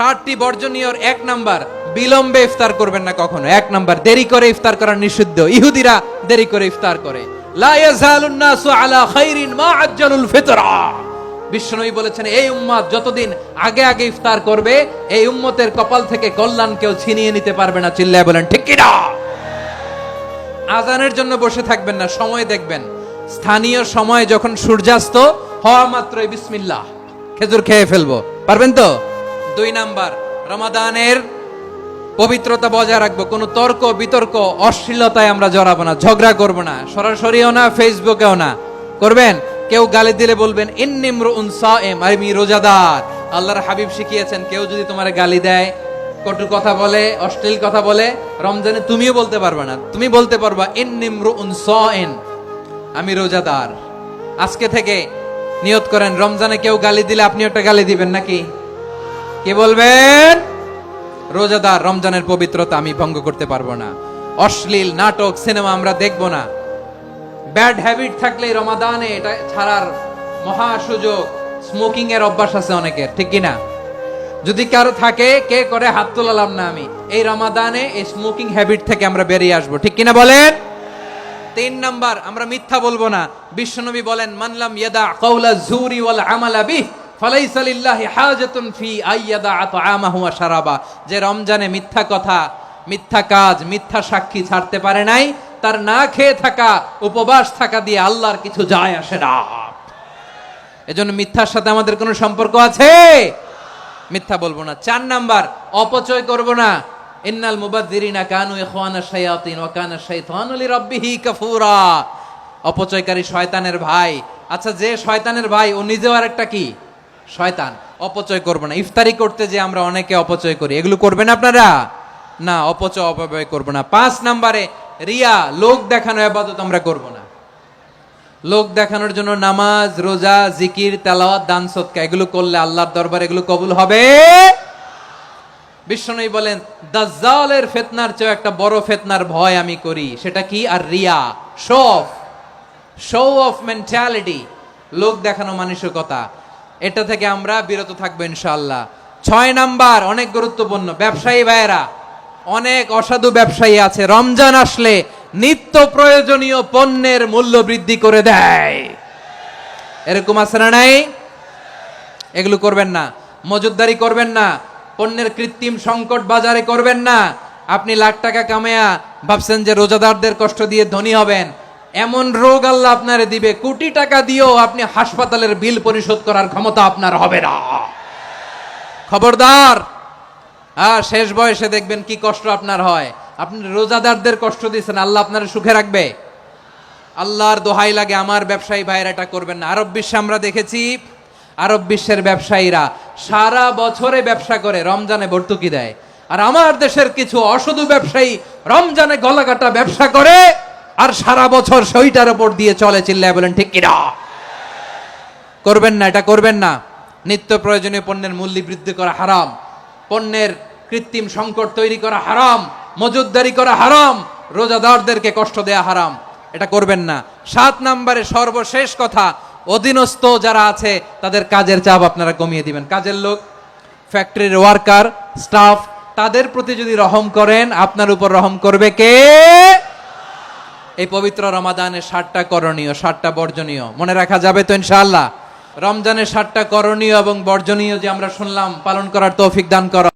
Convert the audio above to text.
8টি বর্জনীয়র 1 নাম্বার, বিলম্বে ইফতার করবেন না কখনো। 1 নাম্বার, দেরি করে ইফতার করা নিষিদ্ধ। ইহুদিরা দেরি করে ইফতার করে। লা ইয়াজালুন নাসু আলা খাইরিন মা আজ্জালুল ফিতরা। বিশ্বনবী বলেছেন, এই উম্মত যতদিন আগে আগে ইফতার করবে, এই উম্মতের কপাল থেকে কল্যাণ কেউ ছিনিয়ে নিতে পারবে না। চিল্লায় বলেন ঠিক কি না? আজানের জন্য বসে থাকবেন না, সময় দেখবেন। স্থানীয় সময় যখন সূর্যাস্ত হওয়া মাত্রই বিসমিল্লাহ, খেজুর খেয়ে ফেলবো। পারবেন তো? 2 নাম্বার, রমাদানের পবিত্রতা বজায় রাখবো। কোনো তর্ক বিতর্ক অশ্লীলতায় আমরা জড়াবো না, ঝগড়া করবো না, সরাসরিও না, ফেসবুকেও না। করবেন? কেউ গালি দিলে বলবেন ইন্নিমরুন সায়েম, আমি রোজাদার। আল্লাহর হাবিব শিখিয়েছেন, কেউ যদি তোমার গালি দেয়, কটু কথা বলে, অশ্লীল কথা বলে, রমজানে তুমিও বলতে পারবে না। তুমি বলতে পারবা ইন্নিমরুন সায়েম, আমি রোজাদার। আজকে থেকে নিয়ত করেন, রমজানে কেউ গালি দিলে আপনি একটা গালি দিবেন নাকি? কি বলবেন? রোজাদার, রমজানের পবিত্রতা আমি ভঙ্গ করতে পারবো না। অশ্লীল নাটক সিনেমা আমরা দেখবো না। ব্যাড হ্যাবিট থাকলে রমাদানে এটা ছাড়ার মহা সুযোগ। স্মোকিং এর অভ্যাস আছে অনেকের, ঠিক কিনা? যদি কারো থাকে, কে করে হাত তোলালাম না আমি, এই রমাদানে এই স্মোকিং হ্যাবিট থেকে আমরা বেরিয়ে আসবো, ঠিক কিনা বলেন? 3 নাম্বার, আমরা মিথ্যা বলবো না। বিশ্বনবী বলেন, মানলাম ইয়াদা কাওলা যুরি ওয়াল আমালা বিহ ফালাইসা লিল্লাহি হাজাতুন ফি আইয়াদা তাআমাহু ওয়া শারাবা। যে রমজানে মিথ্যা কথা, মিথ্যা কাজ, মিথ্যা সাক্ষী ছাড়তে পারে নাই, তার না খেয়ে থাকা, উপবাস থাকা দিয়ে আল্লাহর কিছু যায় আসে না। এজন্য মিথ্যার সাথে আমাদের কোনো সম্পর্ক আছে? মিথ্যা বলবো না। 4 নাম্বার, অপচয় করব না। ইন্নাল মুবাযযিরিনা কানু ইখওয়ানাশ শায়াতিন ওয়া কানা শাইতানু লিরাব্বিহি কাফুরা। অপচয়কারী শয়তানের ভাই। আচ্ছা, যে শয়তানের ভাই, ও নিজেও আরেকটা কি? শয়তান। অপচয় করব না। ইফতারি করতে যে আমরা অনেকে অপচয় করি, এগুলো করবেন আপনারা না। অপব্যয় করব না। 5 নাম্বারে, রিয়া, লোক দেখানো ইবাদত আমরা করব না। লোক দেখানোর জন্য নামাজ, রোজা, জিকির, তেলাওয়াত, দান সদকা এগুলো করলে আল্লাহর দরবারে এগুলো কবুল হবে। বিশ্বনবী বলেন, দাজ্জালের ফিতনার চেয়ে একটা বড় ফিতনার ভয় আমি করি। সেটা কি? আর রিয়া, শো অফ মেন্টালিটি, লোক দেখানো মানসিকতা। এটা থেকে আমরা বিরত থাকবো ইনশাআল্লাহ। 6 নাম্বার, অনেক গুরুত্বপূর্ণ। ব্যবসায়ী ভাইয়েরা, অনেক অসাধু ব্যবসায়ী আছে, রমজান আসলে নিত্য প্রয়োজনীয় পণ্যের মূল্য বৃদ্ধি করে দেয়। এরকম আছে না নাই? এগুলো করবেন না। মজুদদারি করবেন না। পণ্যের কৃত্রিম সংকট বাজারে করবেন না। আপনি লাখ টাকা কামায়া ভাবছেন যে রোজাদারদের কষ্ট দিয়ে ধনী হবেন। এমন রোগ আল্লাহ আপনারে দিবে, কোটি টাকা দিয়েও আপনি হাসপাতালের বিল পরিশোধ করার ক্ষমতা আপনার হবে না। খবরদার। শেষ বয়সে দেখবেন কি কষ্ট আপনার হয়। আপনি রোজাদারদের কষ্ট দিয়েছেন, আল্লাহ আপনার সুখে রাখবে? আল্লাহর দোহাই লাগে, আমার ব্যবসায়ী ভাইয়েরা এটা করবেন না। আরব বিশ্বে আমরা দেখেছি, আরব বিশ্বের ব্যবসায়ীরা সারা বছরে ব্যবসা করে, রমজানে ভর্তুকি দেয়। আর আমার দেশের কিছু অসাধু ব্যবসায়ী রমজানে গলাকাটা ব্যবসা করে আর সারা বছর সইটার উপর দিয়ে চলে। চিল্লায় বলেন ঠিক কিনা? করবেন না, এটা করবেন না। নিত্য প্রয়োজনীয় পণ্যের মূল্য বৃদ্ধি করা হারাম, পণ্যের কৃত্রিম সংকট তৈরি করা হারাম, মজুদদারি করা হারাম, রোজাদারদেরকে কষ্ট দেয়া হারাম। এটা করবেন না। 7 নাম্বারে সর্বশেষ কথা, অধীনস্থ যারা আছে তাদের কাজের চাপ আপনারা কমিয়ে দিবেন। কাজের লোক, ফ্যাক্টরির ওয়ার্কার, স্টাফ, তাদের প্রতি যদি রহম করেন, আপনার উপর রহম করবে কে? এই পবিত্র রমাদানের 7টা করণীয়, 7টা বর্জনীয় মনে রাখা যাবে তো ইনশাআল্লাহ? রমজানের 7টা করণীয় এবং বর্জনীয় যে আমরা শুনলাম, পালন করার তৌফিক দান করো।